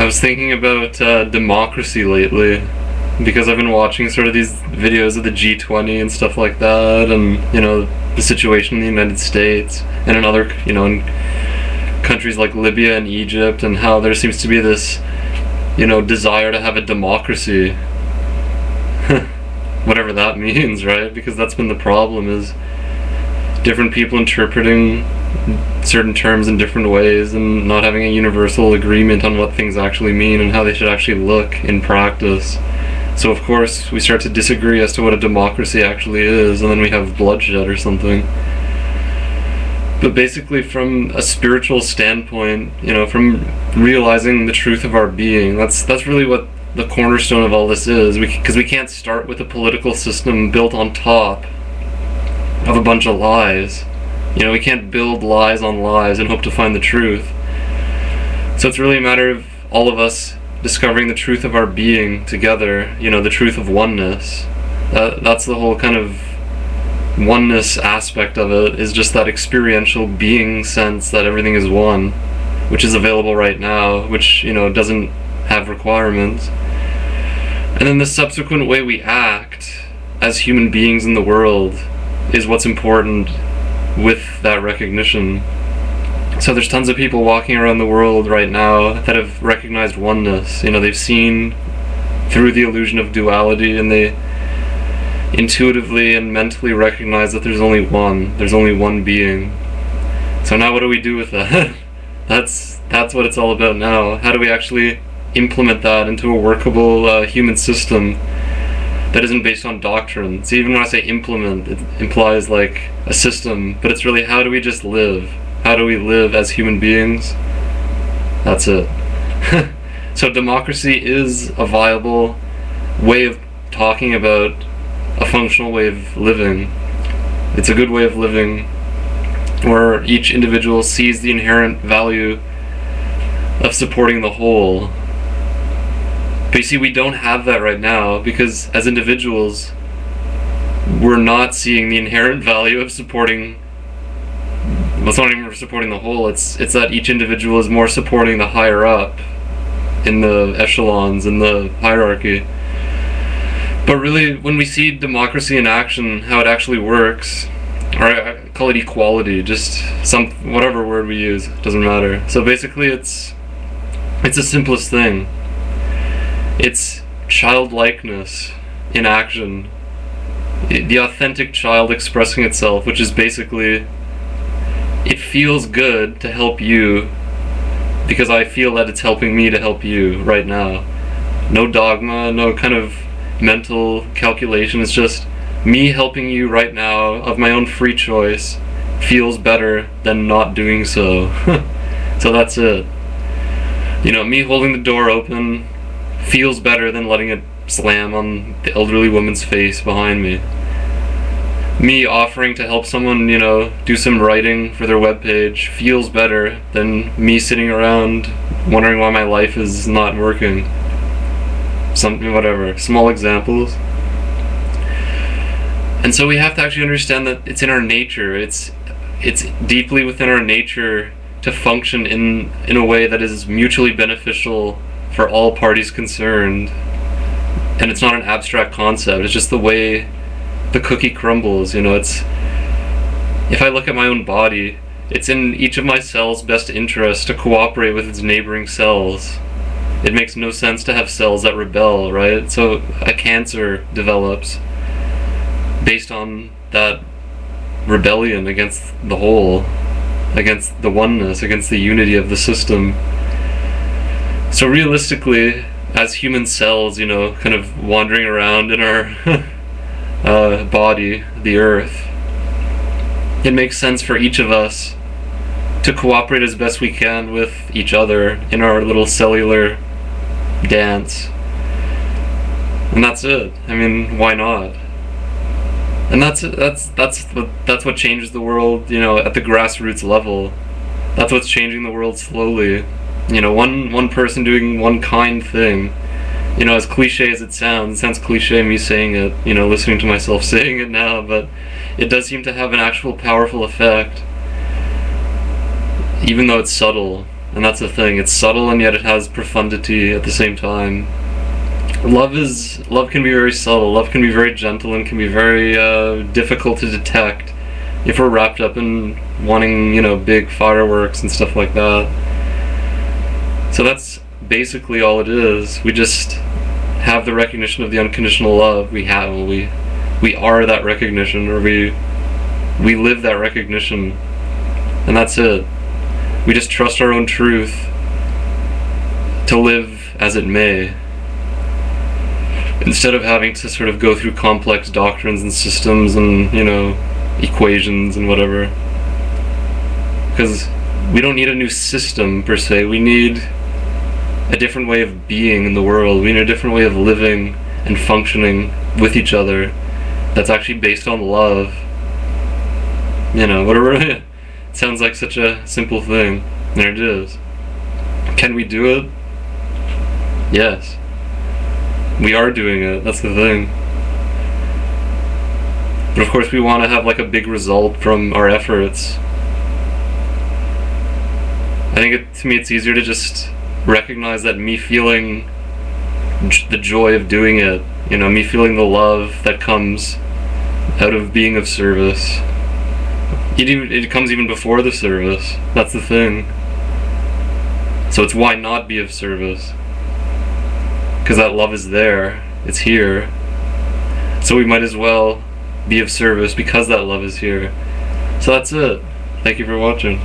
was thinking about democracy lately because I've been watching sort of these videos of the G20 and stuff like that, and the situation in the United States and in other in countries like Libya and Egypt, and how there seems to be this desire to have a democracy. Whatever that means, right? Because that's been the problem, is different people interpreting certain terms in different ways and not having a universal agreement on what things actually mean and how they should actually look in practice. So of course we start to disagree as to what a democracy actually is, and then we have bloodshed or something. But basically, from a spiritual standpoint, from realizing the truth of our being, that's really what the cornerstone of all this is. Because we can't start with a political system built on top of a bunch of lies. We can't build lies on lies and hope to find the truth. So it's really a matter of all of us discovering the truth of our being together, the truth of oneness. That's the whole kind of oneness aspect of it, is just that experiential being sense that everything is one, which is available right now, which doesn't have requirements. And then the subsequent way we act as human beings in the world is what's important with that recognition. So there's tons of people walking around the world right now that have recognized oneness. They've seen through the illusion of duality, and they intuitively and mentally recognize that there's only one being. So now what do we do with that? That's what it's all about now. How do we actually implement that into a workable human system that isn't based on doctrine? So even when I say implement, it implies like a system, but it's really, how do we just live? How do we live as human beings? That's it. So democracy is a viable way of talking about a functional way of living. It's a good way of living where each individual sees the inherent value of supporting the whole. But you see, we don't have that right now, because as individuals, we're not seeing the inherent value of supporting. Well, it's not even supporting the whole, it's that each individual is more supporting the higher up in the echelons, in the hierarchy. But really, when we see democracy in action, how it actually works, or I call it equality, just whatever word we use, doesn't matter. So basically it's the simplest thing. It's childlikeness in action. The authentic child expressing itself, which is basically, it feels good to help you because I feel that it's helping me to help you right now. No dogma, no kind of mental calculation. It's just me helping you right now of my own free choice feels better than not doing so. So that's it. Me holding the door open feels better than letting it slam on the elderly woman's face behind me. Me offering to help someone, do some writing for their webpage feels better than me sitting around wondering why my life is not working. Whatever, small examples. And so we have to actually understand that it's in our nature. It's deeply within our nature to function in a way that is mutually beneficial for all parties concerned. And it's not an abstract concept, it's just the way the cookie crumbles. It's, if I look at my own body, it's in each of my cells' best interest to cooperate with its neighboring cells. It makes no sense to have cells that rebel, right? So a cancer develops based on that rebellion against the whole, against the oneness, against the unity of the system. So realistically, as human cells, kind of wandering around in our body, the earth, it makes sense for each of us to cooperate as best we can with each other in our little cellular dance. And that's it. I mean, why not? And that's what changes the world, at the grassroots level. That's what's changing the world slowly. One person doing one kind thing. As cliche as it sounds cliche me saying it, listening to myself saying it now, but it does seem to have an actual powerful effect, even though it's subtle. and that's the thing. It's subtle and yet it has profundity at the same time. Love can be very subtle. Love can be very gentle and can be very difficult to detect if we're wrapped up in wanting, big fireworks and stuff like that. So that's basically all it is. We just have the recognition of the unconditional love. We are that recognition, or we live that recognition, and that's it. We just trust our own truth to live as it may, instead of having to sort of go through complex doctrines and systems and, equations and whatever. Because we don't need a new system per se. We need a different way of being in the world. We need a different way of living and functioning with each other that's actually based on love. Whatever. It sounds like such a simple thing. There it is. Can we do it? Yes. We are doing it. That's the thing. But of course we want to have like a big result from our efforts. I think to me it's easier to just recognize that me feeling the joy of doing it, me feeling the love that comes out of being of service. It comes even before the service. That's the thing. So it's why not be of service? Because that love is there. It's here. So we might as well be of service because that love is here. So that's it. Thank you for watching.